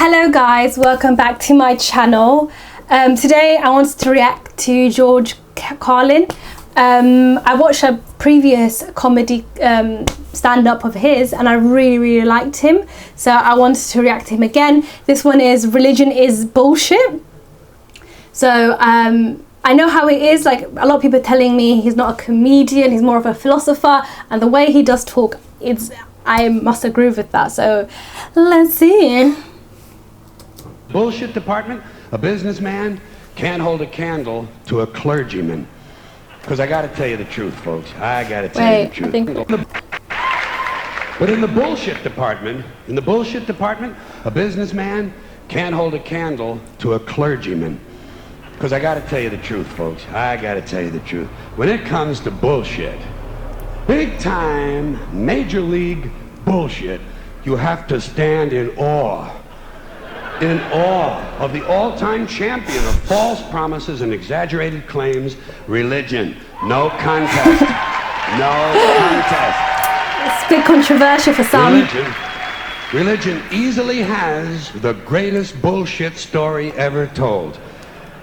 Hello guys, welcome back to my channel. Today I wanted to react to George Carlin. I watched a previous comedy stand-up of his and I really liked him, so I wanted to react to him again. This one is Religion is Bullshit. So I know how it is, like a lot of people are telling me he's not a comedian, he's more of a philosopher, and the way he does talk, I must agree with that. So let's see. Bullshit department, a businessman can't hold a candle to a clergyman. Because I got to tell you the truth, folks. I got to tell you the truth. But in the bullshit department, a businessman can't hold a candle to a clergyman. Because I got to tell you the truth, folks. I got to tell you the truth. When it comes to bullshit, big time, major league bullshit, you have to stand in awe of the all-time champion of false promises and exaggerated claims, religion. No contest. No contest. It's a bit controversial for some. Religion easily has the greatest bullshit story ever told.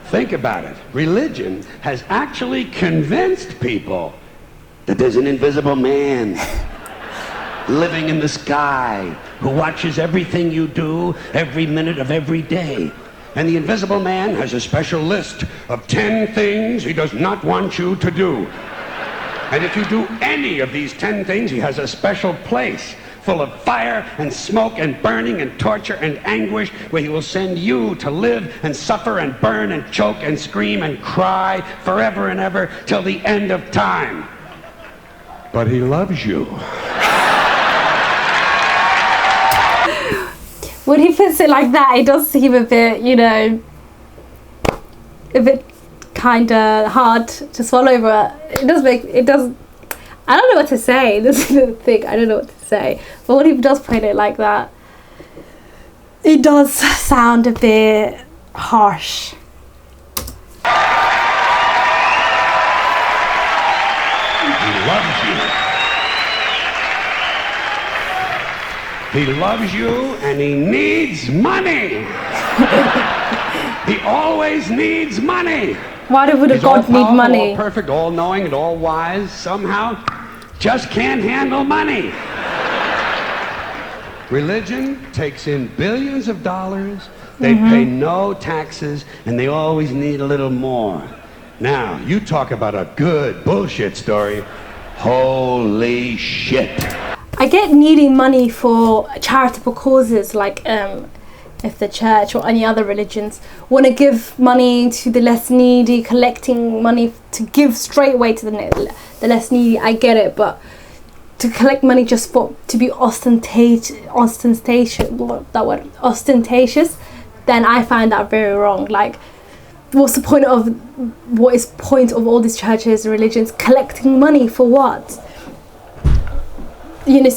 Think about it. Religion has actually convinced people that there's an invisible man living in the sky who watches everything you do every minute of every day. And the invisible man has a special list of 10 things he does not want you to do. And if you do any of these 10 things, he has a special place full of fire and smoke and burning and torture and anguish where he will send you to live and suffer and burn and choke and scream and cry forever and ever till the end of time. But he loves you. When he puts it like that, it does seem a bit, a bit kind of hard to swallow, but I don't know what to say. This is the thing, I don't know what to say. But when he does put it like that, it does sound a bit harsh. He loves you. He loves you and he needs money. He always needs money. Why would a God need money? All perfect, all knowing, and all wise, somehow just can't handle money. Religion takes in billions of dollars, they pay no taxes, and they always need a little more. Now, you talk about a good bullshit story. Holy shit. I get needing money for charitable causes, like if the church or any other religions want to give money to the less needy, collecting money to give straight away to the less needy, I get it. But to collect money just to be ostentatious, then I find that very wrong. Like, what is point of all these churches and religions collecting money for what?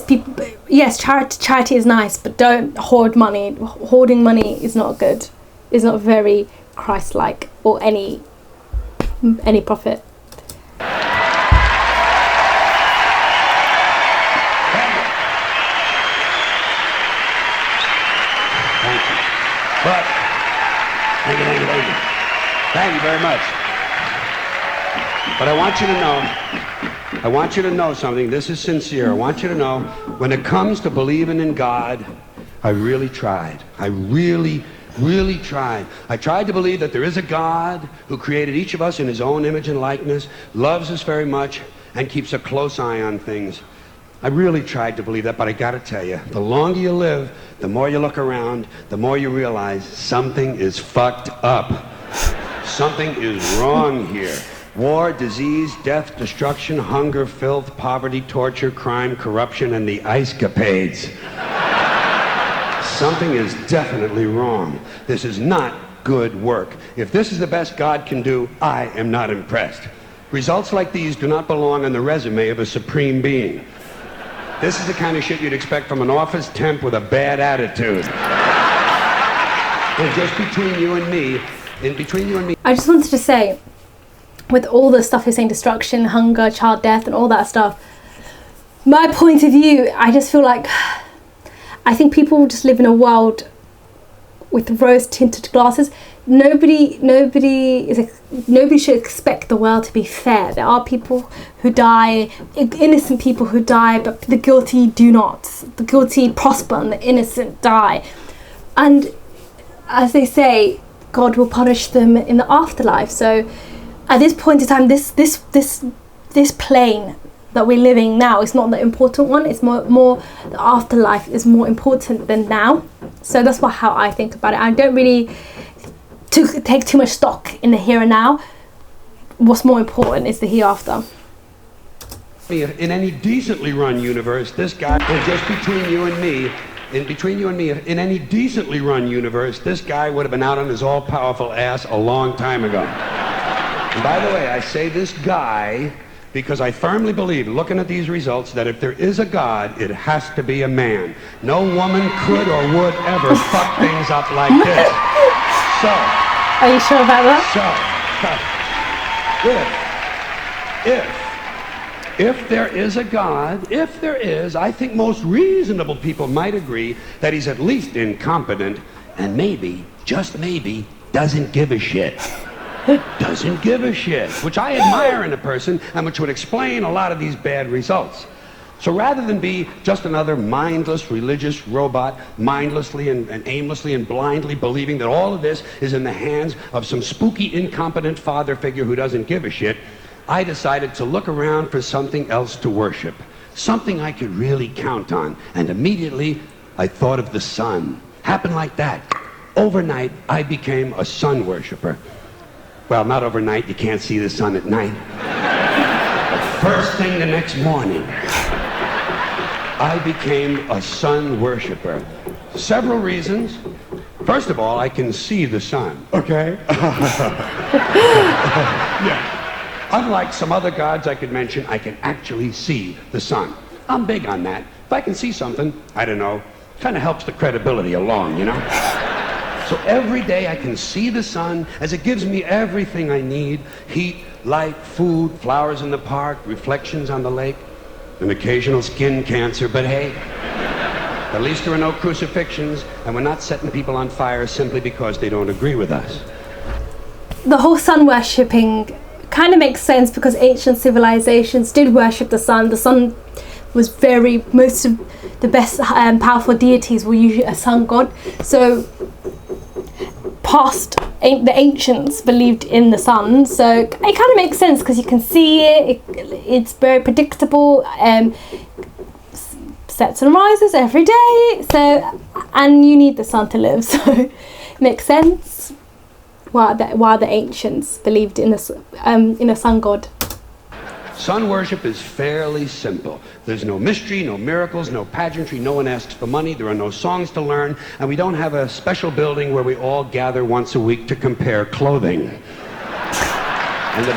People, yes, charity is nice, but don't hoard money. Hoarding money is not good. It's not very Christ-like or any profit. Thank you. But thank you very much. But I want you to know something. This is sincere. I want you to know, when it comes to believing in God, I really tried. I really tried. I tried to believe that there is a God who created each of us in his own image and likeness, loves us very much, and keeps a close eye on things. I really tried to believe that, but I gotta tell you, the longer you live, the more you look around, the more you realize something is fucked up. Something is wrong here. War, disease, death, destruction, hunger, filth, poverty, torture, crime, corruption, and the ice-capades. Something is definitely wrong. This is not good work. If this is the best God can do, I am not impressed. Results like these do not belong on the resume of a supreme being. This is the kind of shit you'd expect from an office temp with a bad attitude. And just between you and me, I just wanted to say, with all the stuff you're saying, destruction, hunger, child death, and all that stuff, my point of view, I just feel like I think people just live in a world with rose-tinted glasses. Nobody should expect the world to be fair. There are people who die, innocent people who die, but the guilty do not. The guilty prosper and the innocent die. And as they say, God will punish them in the afterlife. So at this point in time, this plane that we're living now is not the important one. It's more the afterlife is more important than now. So that's how I think about it. I don't really take too much stock in the here and now. What's more important is the hereafter. In any decently run universe, this guy, and just between you and me, in any decently run universe, this guy would have been out on his all-powerful ass a long time ago. And by the way, I say this guy because I firmly believe, looking at these results, that if there is a God, it has to be a man. No woman could or would ever fuck things up like this. So. Are you sure about that? So, if there is a God, if there is, I think most reasonable people might agree that he's at least incompetent and maybe, just maybe, doesn't give a shit. Doesn't give a shit, which I admire in a person and which would explain a lot of these bad results. So rather than be just another mindless religious robot, mindlessly and aimlessly and blindly believing that all of this is in the hands of some spooky, incompetent father figure who doesn't give a shit, I decided to look around for something else to worship, something I could really count on. And immediately, I thought of the sun. Happened like that. Overnight, I became a sun worshiper. Well, not overnight, you can't see the sun at night. But first thing the next morning, I became a sun worshiper. Several reasons. First of all, I can see the sun, okay? Yeah. Unlike some other gods I could mention, I can actually see the sun. I'm big on that. If I can see something, I don't know, kind of helps the credibility along, you know? So every day I can see the sun as it gives me everything I need: heat, light, food, flowers in the park, reflections on the lake, an occasional skin cancer, but hey, at least there are no crucifixions, and we're not setting people on fire simply because they don't agree with us. The whole sun worshipping kind of makes sense because ancient civilizations did worship the sun. The sun was most of the best powerful deities were usually a sun god. So the ancients believed in the sun, so it kind of makes sense because you can see it's very predictable, sets and rises every day, so, and you need the sun to live, so it makes sense why the ancients believed in a sun god. Sun worship is fairly simple. There's no mystery, no miracles, no pageantry, no one asks for money, there are no songs to learn, and we don't have a special building where we all gather once a week to compare clothing. And the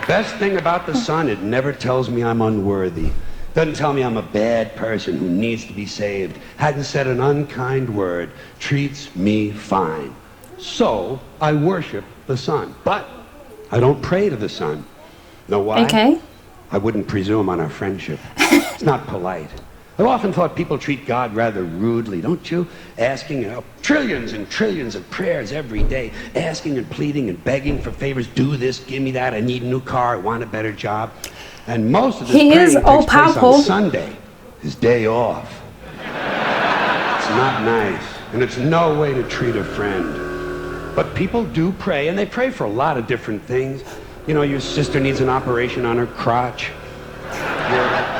best thing about the sun, it never tells me I'm unworthy. Doesn't tell me I'm a bad person who needs to be saved. Hadn't said an unkind word. Treats me fine. So, I worship the sun. But I don't pray to the sun. Know why? Okay. I wouldn't presume on our friendship. It's not polite. I've often thought people treat God rather rudely, don't you? Asking trillions and trillions of prayers every day, asking and pleading and begging for favors. Do this, give me that, I need a new car, I want a better job. And most of this praying takes place on Sunday, his day off. It's not nice, and it's no way to treat a friend. But people do pray, and they pray for a lot of different things. You know, your sister needs an operation on her crotch.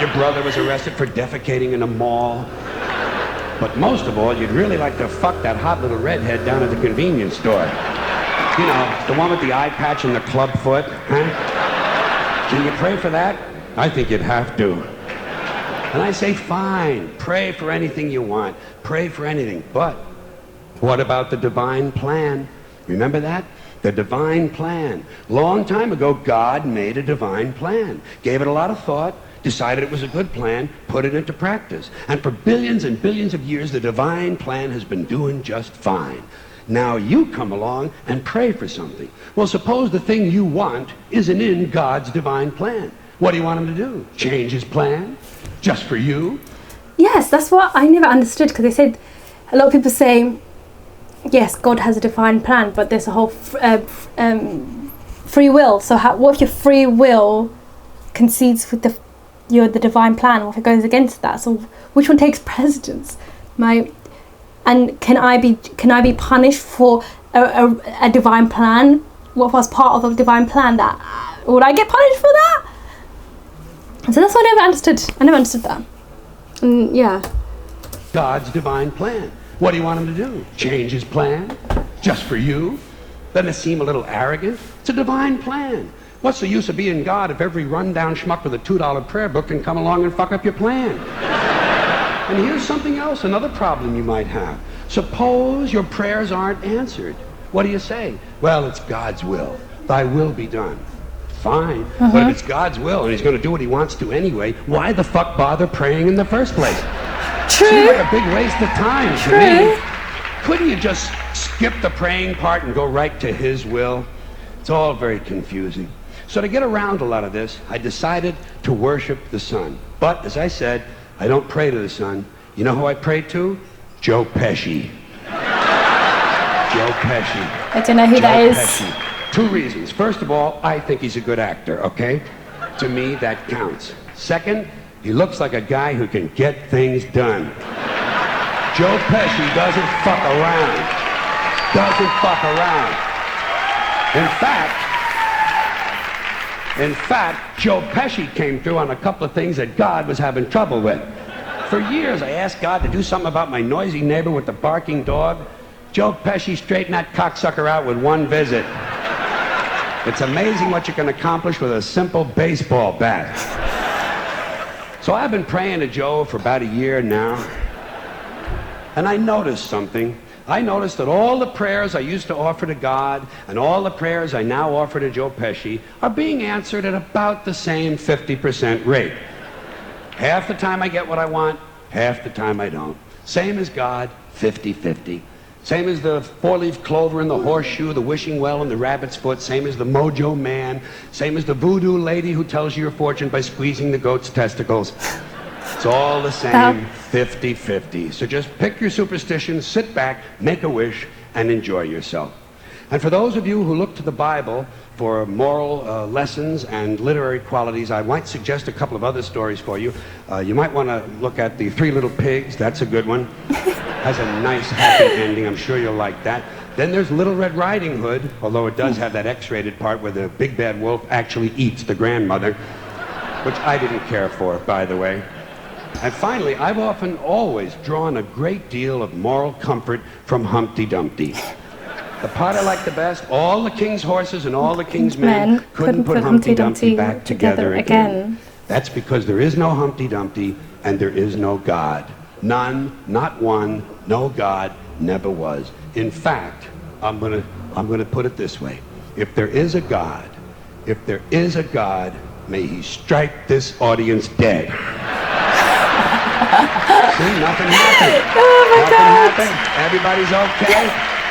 Your brother was arrested for defecating in a mall. But most of all, you'd really like to fuck that hot little redhead down at the convenience store. You know, the one with the eye patch and the club foot, huh? Can you pray for that? I think you'd have to. And I say, fine, pray for anything you want. Pray for anything. But what about the divine plan? Remember that? The divine plan. Long time ago, God made a divine plan. Gave it a lot of thought, decided it was a good plan, put it into practice. And for billions and billions of years, the divine plan has been doing just fine. Now you come along and pray for something. Well, suppose the thing you want isn't in God's divine plan. What do you want him to do? Change his plan? Just for you? Yes, that's what I never understood, because they said, a lot of people say, yes, God has a divine plan, but there's a whole free will. So what if your free will concedes with the divine plan, or if it goes against that? So which one takes precedence? And can I be punished for a divine plan? What was part of a divine plan? That would I get punished for that? So that's what I never understood. I never understood that. And yeah. God's divine plan. What do you want him to do? Change his plan? Just for you? Doesn't it seem a little arrogant? It's a divine plan. What's the use of being God if every rundown schmuck with a $2 prayer book can come along and fuck up your plan? And here's something else, another problem you might have. Suppose your prayers aren't answered. What do you say? Well, it's God's will. Thy will be done. Fine. But if it's God's will and he's going to do what he wants to anyway, why the fuck bother praying in the first place? True. Seems like a big waste of time to me. Couldn't you just skip the praying part and go right to his will? It's all very confusing. So to get around a lot of this, I decided to worship the sun. But as I said, I don't pray to the sun. You know who I pray to? Joe Pesci. Joe Pesci. I don't know who that is. Pesci. 2 reasons. First of all, I think he's a good actor, okay? To me, that counts. Second, he looks like a guy who can get things done. Joe Pesci doesn't fuck around. Doesn't fuck around. In fact, Joe Pesci came through on a couple of things that God was having trouble with. For years, I asked God to do something about my noisy neighbor with the barking dog. Joe Pesci straightened that cocksucker out with 1 visit. It's amazing what you can accomplish with a simple baseball bat. So I've been praying to Joe for about a year now, and I noticed something. I noticed that all the prayers I used to offer to God and all the prayers I now offer to Joe Pesci are being answered at about the same 50% rate. Half the time I get what I want, half the time I don't. Same as God, 50-50. Same as the 4-leaf clover and the horseshoe, the wishing well and the rabbit's foot. Same as the mojo man. Same as the voodoo lady who tells you your fortune by squeezing the goat's testicles. It's all the same, 50-50. So just pick your superstition, sit back, make a wish, and enjoy yourself. And for those of you who look to the Bible for moral lessons and literary qualities, I might suggest a couple of other stories for you. You might want to look at The 3 Little Pigs. That's a good one. Has a nice, happy ending. I'm sure you'll like that. Then there's Little Red Riding Hood, although it does have that X-rated part where the big bad wolf actually eats the grandmother, which I didn't care for, by the way. And finally, I've always drawn a great deal of moral comfort from Humpty Dumpty. The part I like the best, all the king's horses and all the king's men couldn't put Humpty Dumpty back together again. That's because there is no Humpty Dumpty and there is no God. None, not one, no God, never was. In fact, I'm gonna put it this way. If there is a God, may he strike this audience dead. See, nothing happened. Oh my God. Nothing happened. Everybody's okay.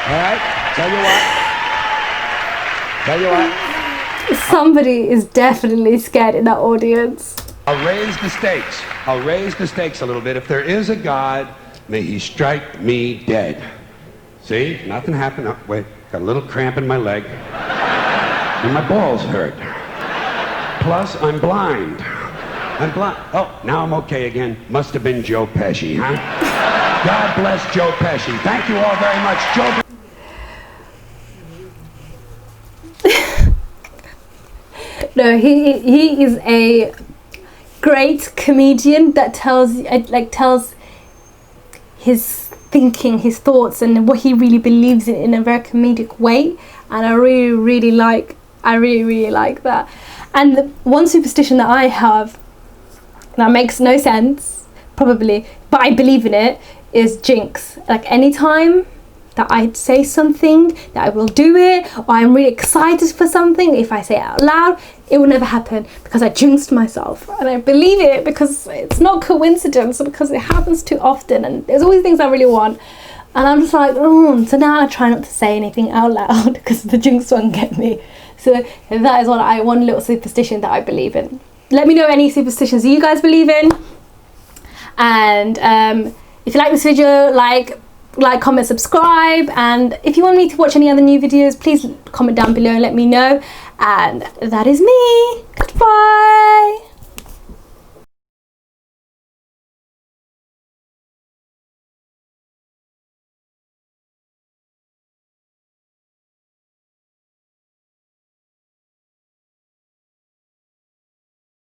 All right? Tell you what. Somebody is definitely scared in that audience. I'll raise the stakes a little bit. If there is a God, may he strike me dead. See? Nothing happened. Oh, wait. Got a little cramp in my leg. And my balls hurt. Plus, I'm blind. Oh, now I'm okay again. Must have been Joe Pesci, huh? God bless Joe Pesci. Thank you all very much. Joe. No, he is a great comedian that tells his thinking, his thoughts, and what he really believes in a very comedic way. And I really like that. And the one superstition that I have that makes no sense, probably, but I believe in it, is jinx. Like anytime that I say something, that I will do it, or I'm really excited for something, if I say it out loud, it will never happen because I jinxed myself. And I believe it because it's not coincidence, because it happens too often, and there's always things I really want. And I'm just like, oh, so now I try not to say anything out loud because the jinx won't get me. So that is one little superstition that I believe in. Let me know any superstitions you guys believe in. And if you like this video, like, comment, subscribe, and if you want me to watch any other new videos, please comment down below and let me know. And that is me. Goodbye.